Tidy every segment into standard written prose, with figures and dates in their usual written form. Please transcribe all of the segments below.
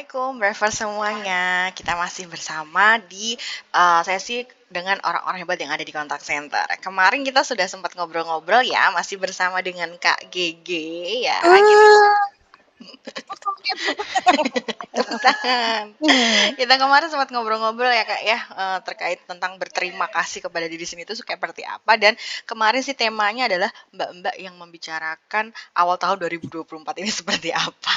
Assalamualaikum, breakfast semuanya. Kita masih bersama di sesi dengan orang-orang hebat yang ada di kontak center. Kemarin kita sudah sempat ngobrol-ngobrol ya, masih bersama dengan Kak GG ya. Ah, Tepuk tangan. Kita kemarin sempat ngobrol-ngobrol ya Kak ya, terkait tentang berterima kasih kepada diri sendiri itu seperti apa, dan kemarin sih temanya adalah mbak-mbak yang membicarakan awal tahun 2024 ini seperti apa.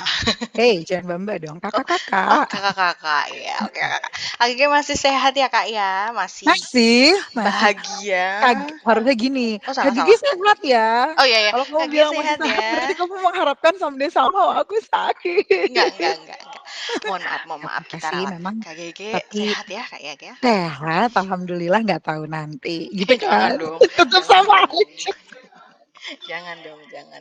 Hei, jangan Mbak dong, Oh, oh kakak-kakak. kakak-kakak ya, oke kakak. Akhirnya masih sehat ya kak ya, masih Masih. bahagia. Harusnya gini, Oh Kak sama-sama. Gigi sehat ya. Oh iya ya, Kalau kamu Kak Gia bilang masih sehat sehat, ya. berarti kamu mengharapkan someday somehow aku Enggak, sakit. enggak, enggak, enggak. Mohon Gak maaf, apa-apa kita sih ralat. memang, Kak Gege tapi sehat ya kak ya, ya. sehat, alhamdulillah nggak tahu nanti. Gitu Jangan kan? dong, Tetap jangan sama dong. aja. Jangan dong, jangan.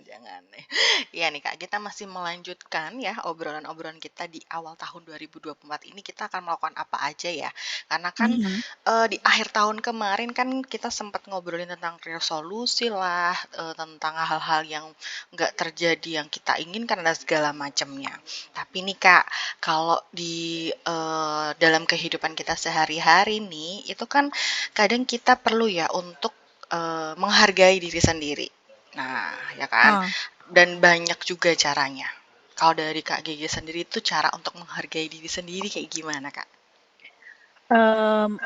Iya nih Kak, kita masih melanjutkan ya obrolan-obrolan kita di awal tahun 2024 ini, kita akan melakukan apa aja ya. Karena kan Mhm. di akhir tahun kemarin kan kita sempat ngobrolin tentang resolusi lah, tentang hal-hal yang nggak terjadi yang kita inginkan dan segala macamnya. Tapi nih Kak, kalau di dalam kehidupan kita sehari-hari nih, itu kan kadang kita perlu ya untuk menghargai diri sendiri. Nah, ya kan? Ah, Dan banyak juga caranya. Kalau dari Kak Gigi sendiri itu cara untuk menghargai diri sendiri kayak gimana, Kak?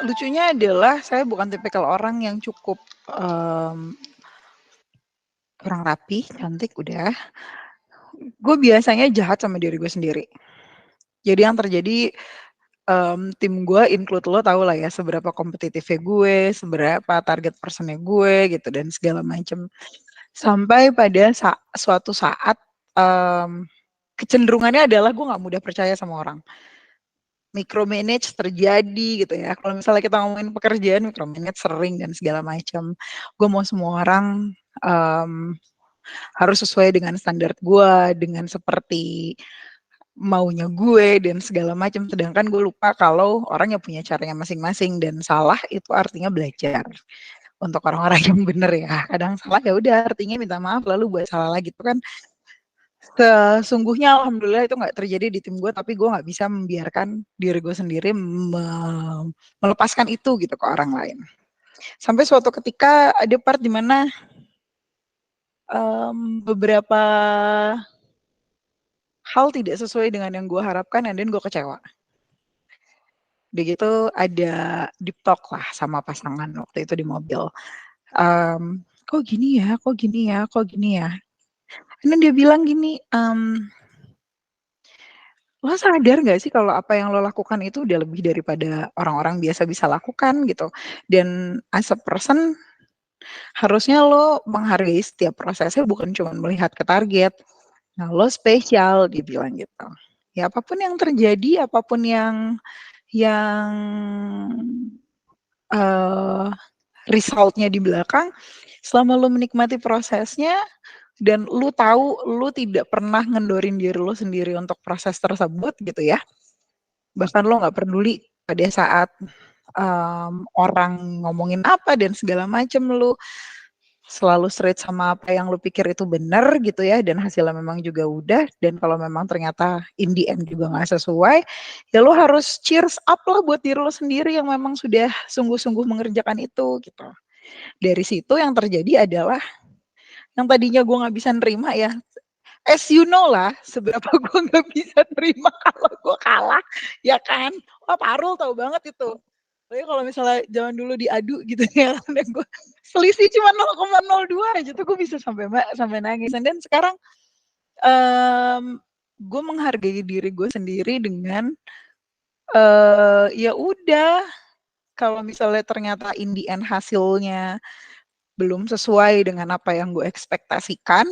lucunya adalah saya bukan tipikal orang yang cukup kurang rapi, cantik, udah. Gue biasanya jahat sama diri gue sendiri. Jadi yang terjadi, tim gue include lo tau lah ya seberapa kompetitifnya gue, seberapa target personnya gue gitu dan segala macam. Sampai pada suatu saat, kecenderungannya adalah gue nggak mudah percaya sama orang. Micromanage terjadi gitu ya. Kalau misalnya kita ngomongin pekerjaan, micromanage sering dan segala macam. Gue mau semua orang, mmm, harus sesuai dengan standar gue, dengan seperti maunya gue dan segala macam, sedangkan gue lupa kalau orang yang punya caranya masing-masing dan salah itu artinya belajar. Untuk orang-orang yang bener ya, kadang salah ya udah artinya minta maaf lalu buat salah lagi, itu kan sesungguhnya alhamdulillah itu nggak terjadi di tim gue, tapi gue nggak bisa membiarkan diri gue sendiri melepaskan itu gitu ke orang lain. Sampai suatu ketika ada part di mana, beberapa hal tidak sesuai dengan yang gue harapkan and then gue kecewa. Udah gitu ada deep talk lah sama pasangan waktu itu di mobil. Kok gini ya, kok gini ya, kok gini ya. Karena dia bilang gini, lo sadar gak sih kalau apa yang lo lakukan itu udah lebih daripada orang-orang biasa bisa lakukan gitu. Dan as a person harusnya lo menghargai setiap prosesnya bukan cuma melihat ke target. Nah lo spesial dibilang gitu. Ya apapun yang terjadi, apapun yang uh, resultnya di belakang, selama lu menikmati prosesnya dan lu tahu lu tidak pernah ngendorin diri lu sendiri untuk proses tersebut gitu ya. Bahkan lo nggak peduli pada saat orang ngomongin apa dan segala macam, lu selalu straight sama apa yang lu pikir itu benar gitu ya, dan hasilnya memang juga udah, dan kalau memang ternyata in the end juga nggak sesuai, ya lu harus cheers up lah buat diri lu sendiri yang memang sudah sungguh-sungguh mengerjakan itu gitu. Dari situ yang terjadi adalah yang tadinya gue nggak bisa nerima ya, as you know lah seberapa gue nggak bisa nerima kalau gue kalah, ya kan. Wah Parul tahu banget itu. Tapi kalau misalnya zaman dulu diadu gitu ya, dan gue selisih cuma 0,02 aja tuh gue bisa sampai nangis. Dan sekarang gue menghargai diri gue sendiri dengan ya udah, kalau misalnya ternyata in the end hasilnya belum sesuai dengan apa yang gue ekspektasikan,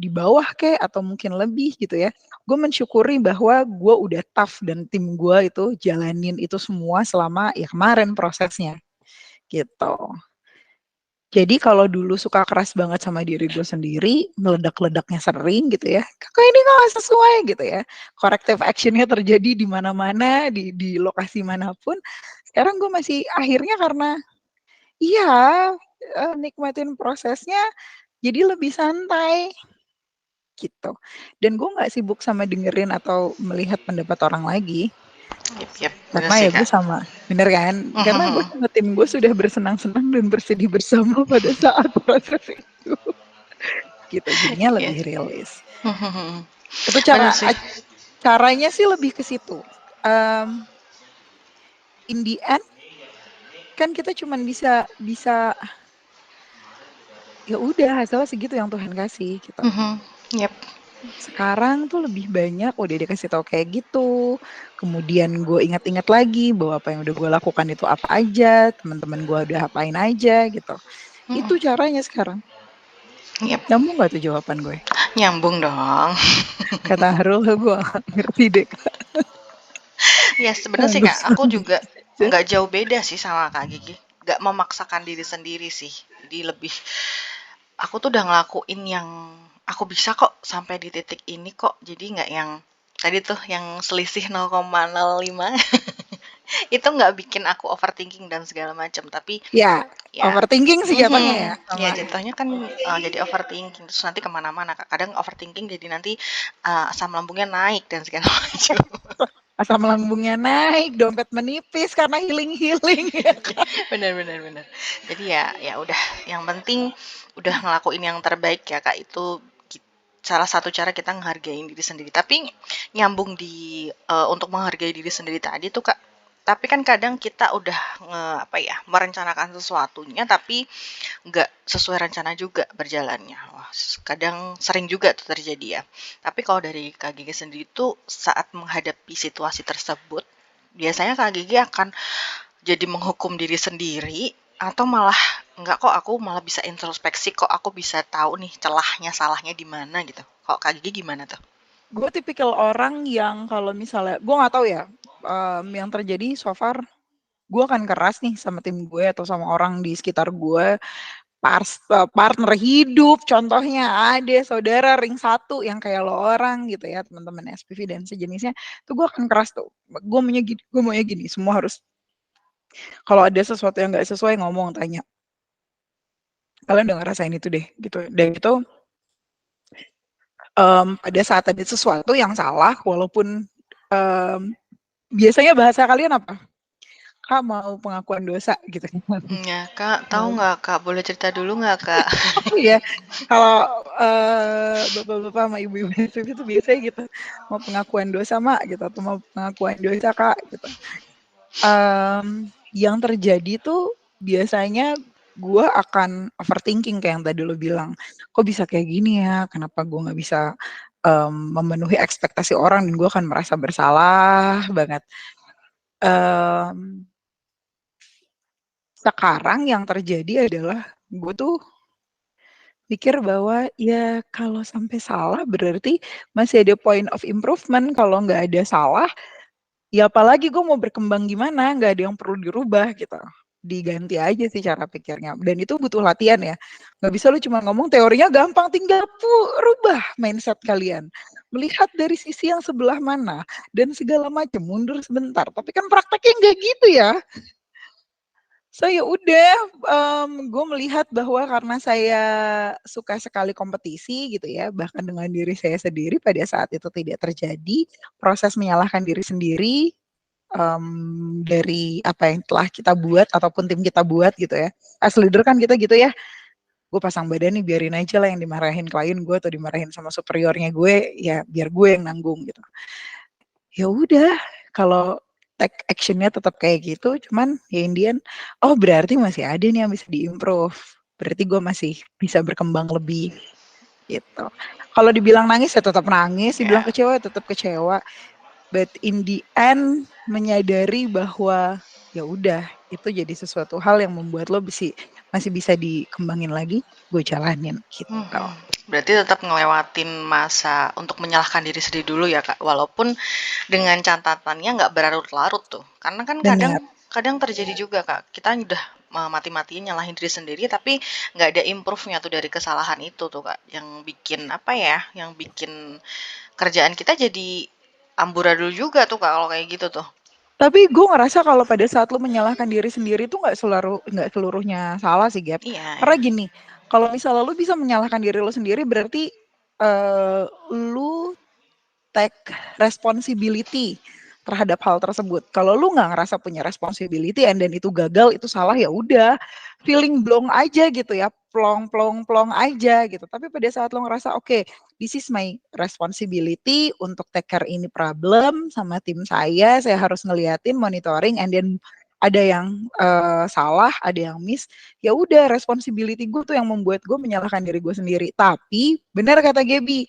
di bawah kek atau mungkin lebih gitu ya, gue mensyukuri bahwa gue udah tough dan tim gue itu jalanin itu semua selama ya kemarin prosesnya gitu. Jadi kalau dulu suka keras banget sama diri gue sendiri, meledak-ledaknya sering gitu ya, kok ini nggak sesuai gitu ya. Corrective actionnya terjadi di mana-mana, di lokasi manapun. Sekarang gue masih akhirnya karena iya nikmatin prosesnya, jadi lebih santai gitu. Dan gue nggak sibuk sama dengerin atau melihat pendapat orang lagi. Yep, bener Karena sih ya gue Kak. sama, bener kan? Karena gue sama tim gue sudah bersenang-senang dan bersedih bersama pada saat proses itu. Gitu, jadinya Iya. lebih realis. Itu Bener sih. caranya sih lebih ke situ. In the end, kan kita cuman bisa ya udah hasilnya segitu yang Tuhan kasih gitu. Yep. Sekarang tuh lebih banyak udah dikasih tahu kayak gitu. Kemudian gue ingat-ingat lagi bahwa apa yang udah gue lakukan itu apa aja, teman-teman gue udah apain aja gitu. Itu caranya sekarang. Yep. Nyambung gak tuh jawaban gue? Nyambung dong. Kata Harul, gue ngerti deh. Ya sebenarnya sih Kak, Bagus. aku juga nggak jauh beda sih sama Kak Gigi. Nggak memaksakan diri sendiri sih. Jadi lebih, aku tuh udah ngelakuin yang aku bisa kok sampai di titik ini kok. Jadi nggak yang tadi tuh yang selisih 0,05 itu nggak bikin aku overthinking dan segala macam. Tapi Ya, ya, overthinking sih jatuhnya ya. ya Sama. jatuhnya kan jadi overthinking terus nanti kemana-mana Kak. Kadang overthinking jadi nanti asam lambungnya naik dan segala macam. Asam lambungnya naik, dompet menipis karena healing-healing. Ya kan? Bener. Jadi ya udah, yang penting udah ngelakuin yang terbaik ya Kak. Itu salah satu cara kita menghargai diri sendiri. Tapi nyambung di untuk menghargai diri sendiri tadi tuh Kak. Tapi kan kadang kita udah merencanakan sesuatunya tapi nggak sesuai rencana juga berjalannya. Wah, kadang sering juga tuh terjadi ya. Tapi kalau dari Kak Gigi sendiri tuh saat menghadapi situasi tersebut, biasanya Kak Gigi akan jadi menghukum diri sendiri atau malah enggak kok aku malah bisa introspeksi kok aku bisa tahu nih celahnya salahnya di mana gitu. Kok Kak Gigi gimana tuh? Gue tipikal orang yang kalau misalnya, gue nggak tahu ya, yang terjadi so far, gue akan keras nih sama tim gue atau sama orang di sekitar gue, partner hidup, contohnya ada saudara ring satu yang kayak lo orang gitu ya, teman-teman SPV dan sejenisnya, tuh gue akan keras tuh. Gue maunya gini, semua harus, kalau ada sesuatu yang nggak sesuai ngomong, tanya. Kalian udah ngerasain itu deh, gitu. Dan itu pada saat ada sesuatu yang salah, walaupun biasanya bahasa kalian apa? Kak mau pengakuan dosa gitu kan. Ya, Kak, tahu nggak Kak? Boleh cerita dulu nggak Kak? Iya, kalau bapak-bapak sama ibu-ibu itu biasanya gitu, mau pengakuan dosa mak gitu, atau mau pengakuan dosa kak gitu. Yang terjadi tuh biasanya gue akan overthinking kayak yang tadi lo bilang, kok bisa kayak gini ya, kenapa gue nggak bisa memenuhi ekspektasi orang, dan gue akan merasa bersalah banget. Sekarang yang terjadi adalah gue tuh pikir bahwa ya kalau sampai salah berarti masih ada point of improvement. Kalau nggak ada salah, ya apalagi gue mau berkembang gimana, nggak ada yang perlu dirubah gitu. Diganti aja sih cara pikirnya. Dan itu butuh latihan ya. Nggak bisa lu cuma ngomong teorinya gampang, tinggal rubah mindset kalian. Melihat dari sisi yang sebelah mana dan segala macam, mundur sebentar. Tapi kan prakteknya nggak gitu ya. Saya udah, gue melihat bahwa karena saya suka sekali kompetisi gitu ya, bahkan dengan diri saya sendiri pada saat itu tidak terjadi, proses menyalahkan diri sendiri, dari apa yang telah kita buat ataupun tim kita buat gitu ya. As leader kan kita gitu ya, gue pasang badan nih biarin aja lah yang dimarahin klien gue atau dimarahin sama superiornya gue, ya biar gue yang nanggung gitu. Ya udah, kalau take action-nya tetap kayak gitu, cuman ya Indian, oh berarti masih ada nih yang bisa diimprove. Berarti gue masih bisa berkembang lebih gitu. Kalau dibilang nangis ya tetap nangis, dibilang Ya. kecewa ya tetap kecewa. But in the end menyadari bahwa ya udah itu jadi sesuatu hal yang membuat lo masih bisa dikembangin lagi, gue jalanin gitu. Berarti tetap ngelewatin masa untuk menyalahkan diri sendiri dulu ya Kak, walaupun dengan catatannya nggak berlarut-larut tuh. Karena kan Benar. kadang terjadi juga Kak, kita udah mati-matian nyalahin diri sendiri tapi nggak ada improve-nya tuh dari kesalahan itu tuh Kak, yang bikin yang bikin kerjaan kita jadi amburadul juga tuh Kak kalau kayak gitu tuh. Tapi gue ngerasa kalau pada saat lo menyalahkan diri sendiri itu nggak seluruhnya salah sih, Gap. Iya, Karena gini, kalau misalnya lo bisa menyalahkan diri lo sendiri, berarti lu take responsibility terhadap hal tersebut. Kalau lu nggak ngerasa punya responsibility and then itu gagal, itu salah, ya udah, feeling blong aja gitu ya, plong aja gitu. Tapi pada saat lo ngerasa oke, this is my responsibility untuk take care ini problem sama tim saya harus ngeliatin, monitoring, and then ada yang salah, ada yang miss, ya udah, responsibility gue tuh yang membuat gue menyalahkan diri gue sendiri. Tapi benar kata Gaby,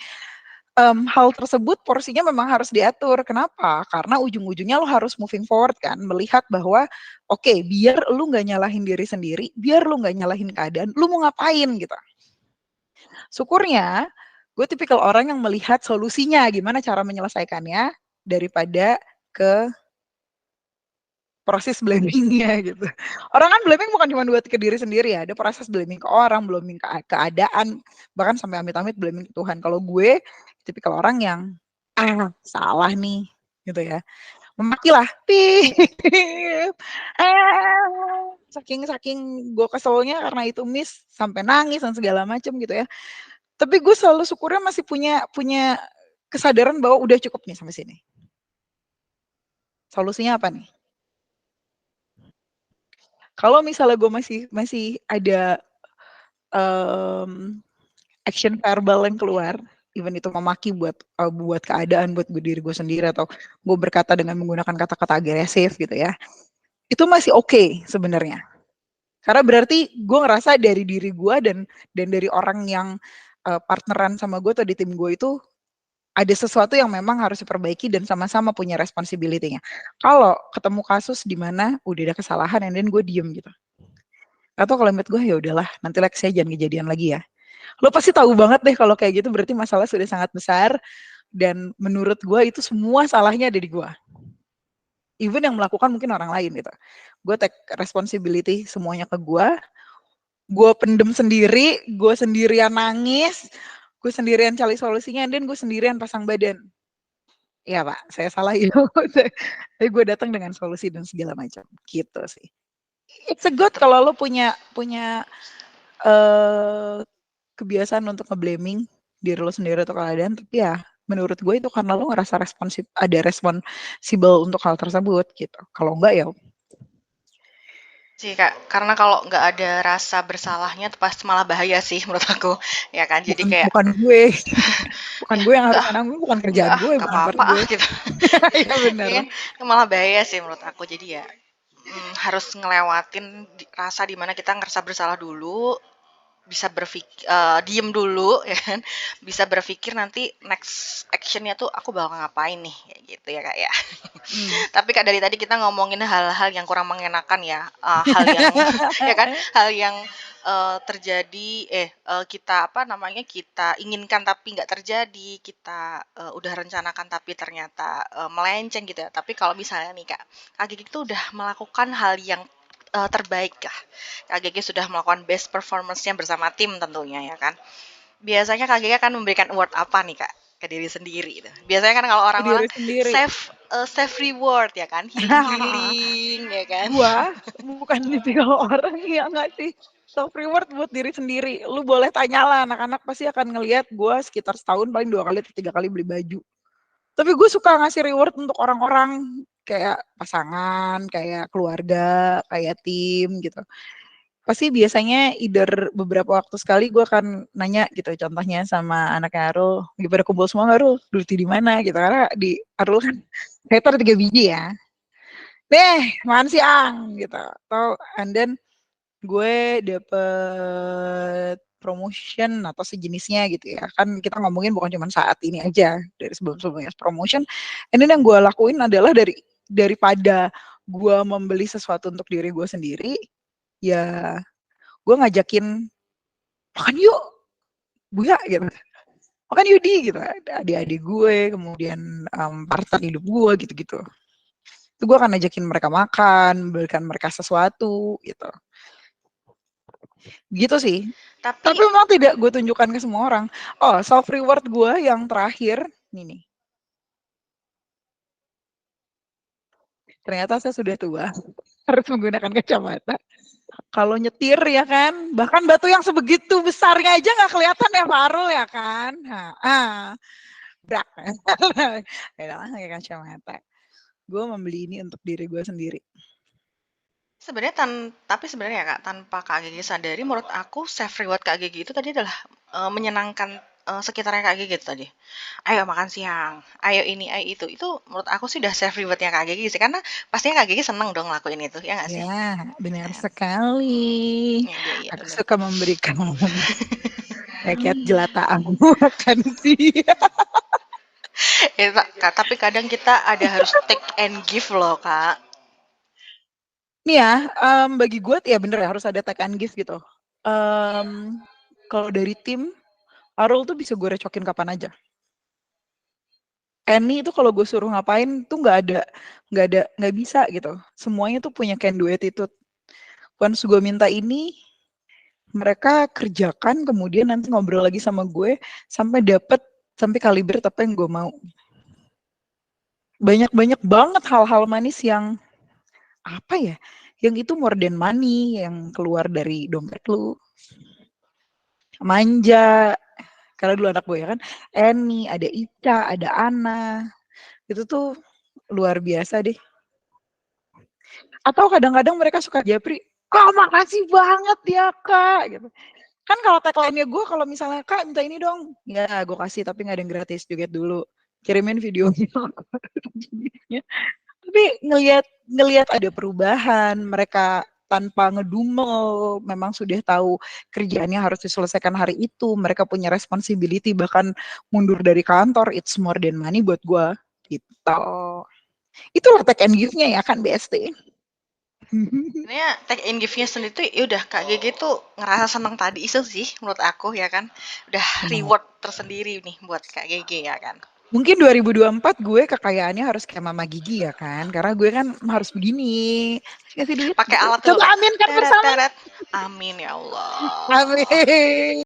hal tersebut porsinya memang harus diatur. Kenapa? Karena ujung-ujungnya lo harus moving forward kan, melihat bahwa oke, biar lu nggak nyalahin diri sendiri, biar lu nggak nyalahin keadaan, lu mau ngapain gitu. Syukurnya, gue tipikal orang yang melihat solusinya, gimana cara menyelesaikannya, daripada ke proses blamingnya gitu. Orang kan blaming bukan cuma buat ke diri sendiri ya, ada proses blaming ke orang, blaming ke keadaan, bahkan sampai amit-amit blaming ke Tuhan. Kalau gue tipikal orang yang salah nih gitu ya, memakilah, saking saking gue keselnya karena itu miss sampai nangis dan segala macam gitu ya. Tapi gue selalu syukurnya masih punya kesadaran bahwa udah cukup nih sampai sini. Solusinya apa nih? Kalau misalnya gue masih ada action verbal yang keluar, even itu memaki buat keadaan, buat diri gue sendiri, atau gue berkata dengan menggunakan kata-kata agresif gitu ya, itu masih oke sebenarnya. Karena berarti gue ngerasa dari diri gue dan dari orang yang partneran sama gue atau di tim gue itu ada sesuatu yang memang harus diperbaiki dan sama-sama punya responsibility-nya. Kalau ketemu kasus di mana udah ada kesalahan dan gue diem gitu, atau kalau menurut gue ya udahlah, nanti next saya jangan kejadian lagi ya. Lo pasti tahu banget deh kalau kayak gitu berarti masalah sudah sangat besar dan menurut gue itu semua salahnya ada di gue. Even yang melakukan mungkin orang lain gitu. Gue take responsibility semuanya ke gue pendem sendiri, gue sendirian nangis, gue sendirian cari solusinya, dan gue sendirian pasang badan. Iya Pak, saya salah itu. Tapi gue datang dengan solusi dan segala macam. Gitu sih. It's a good kalau lo punya kebiasaan untuk nge-blaming diri lo sendiri atau keadaan, tapi ya menurut gue itu karena lo ngerasa ada responsibel untuk hal tersebut gitu. Kalau enggak ya sih Kak, karena kalau nggak ada rasa bersalahnya tuh pasti malah bahaya sih menurut aku, ya kan? Jadi kayak bukan gue. Bukan gue yang harus menanggung, bukan enggak kerjaan ah, gue, nggak bukan part apa-apa gue. ah gitu. Iya benar. Iya kan? Malah bahaya sih menurut aku. Jadi ya harus ngelewatin rasa dimana kita ngerasa bersalah dulu, bisa berpikir diem dulu ya kan, bisa berpikir nanti next actionnya tuh aku bakal ngapain nih kayak gitu ya Kak ya. Tapi Kak dari tadi kita ngomongin hal-hal yang kurang mengenakan ya, hal yang ya kan, hal yang terjadi kita apa namanya, kita inginkan tapi nggak terjadi, kita udah rencanakan tapi ternyata melenceng gitu ya. Tapi kalau misalnya nih Kak Gigi tuh udah melakukan hal yang terbaik lah. Kak Gigi sudah melakukan best performance-nya bersama tim tentunya ya kan. Biasanya Kak Gigi akan memberikan award apa nih Kak ke diri sendiri gitu. Biasanya kan kalau orang-orang Diri sendiri. self reward ya kan, healing ya kan. Gua bukan tipikal orang yang ngasih self reward buat diri sendiri. Lu boleh tanya lah, anak-anak pasti akan ngelihat gue sekitar setahun paling 2 kali atau 3 kali beli baju. Tapi gue suka ngasih reward untuk orang-orang kayak pasangan, kayak keluarga, kayak tim gitu. Pasti biasanya either beberapa waktu sekali gue akan nanya gitu, contohnya sama anaknya Arul, lagi pada kumpul semua nggak Arul? Duitnya di mana gitu, karena di Arul kan hater 3 biji ya. Makan siang gitu. Atau and then gue dapet promotion atau sejenisnya gitu ya. Kan kita ngomongin bukan cuma saat ini aja, dari sebelum-sebelumnya promotion. And then yang gue lakuin adalah daripada gue membeli sesuatu untuk diri gue sendiri, ya gue ngajakin makan yuk, buya gitu. Makan yuk di gitu. Adik-adik gue, kemudian partner hidup gue gitu-gitu. Itu gue akan ajakin mereka makan, berikan mereka sesuatu gitu. Gitu sih. Tapi Tapi memang tidak gue tunjukkan ke semua orang. Oh, self reward gue yang terakhir ini nih. Ternyata saya sudah tua, harus menggunakan kacamata. Kalau nyetir ya kan, bahkan batu yang sebegitu besarnya aja nggak kelihatan ya Farul ya kan. Brak. Ya lah pakai kacamata. Gue membeli ini untuk diri gue sendiri. Sebenarnya tapi sebenarnya ya Kak, tanpa Kak Gigi sadari menurut aku self reward Kak Gigi itu tadi adalah menyenangkan sekitarnya Kak Gigi itu tadi. Ayo makan siang, ayo ini, ayo itu. Itu menurut aku sih udah self rewardnya Kak Gigi sih, karena pastinya Kak Gigi seneng dong ngelakuin itu, ya nggak sih? Ya, benar Kan? sekali. Iya, iya, iya, Aku benar. suka memberikan rakyat jelata aku makan sih. Kak, tapi kadang kita ada harus take and give loh Kak. Nih ya, bagi gue ya bener ya harus ada take and give gitu. Kalau dari tim, Arul tuh bisa gue recokin kapan aja. Annie itu kalau gue suruh ngapain tuh nggak bisa gitu. Semuanya tuh punya can do attitude. Once gue minta ini, mereka kerjakan, kemudian nanti ngobrol lagi sama gue sampai kaliber apa yang gue mau. Banyak banget hal-hal manis yang apa ya? Yang itu more than money yang keluar dari dompet lu. Manja, karena dulu anak gue ya kan, Eni, ada Ica, ada Ana, itu tuh luar biasa deh. Atau kadang-kadang mereka suka japri, kak makasih banget ya kak, gitu. Kan kalau tagline-nya gue kalau misalnya kak minta ini dong, ya gue kasih tapi nggak ada yang gratis, joget dulu, kirimin videonya. Tapi ngelihat ada perubahan, mereka tanpa ngedumel, memang sudah tahu kerjaannya harus diselesaikan hari itu, mereka punya responsibility, bahkan mundur dari kantor, it's more than money buat gue, gitu. Itulah take and give-nya ya kan BST. Sebenarnya take and give-nya sendiri tuh ya udah Kak Gigi tuh ngerasa seneng tadi itu sih menurut aku ya kan. Udah Benar. reward tersendiri nih buat Kak Gigi ya kan. Mungkin 2024 gue kekayaannya harus kayak Mama Gigi ya kan, karena gue kan harus begini, kasih duit Pakai gitu. alat tuh Coba Kak. aminkan Teret bersama. teret. Amin ya Allah. Amin.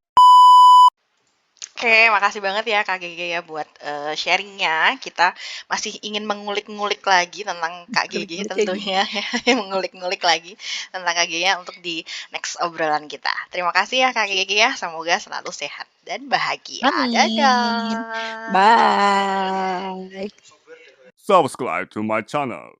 Oke, makasih banget ya Kak Gigi ya buat sharingnya. Kita masih ingin mengulik-ngulik lagi tentang Kak Gigi Kayak gini. tentunya, mengulik-ngulik lagi tentang Kak Gigi ya untuk di next obrolan kita. Terima kasih ya Kak Gigi ya, semoga selalu sehat dan bahagia. Amin. Dadah. Bye. Subscribe to my channel.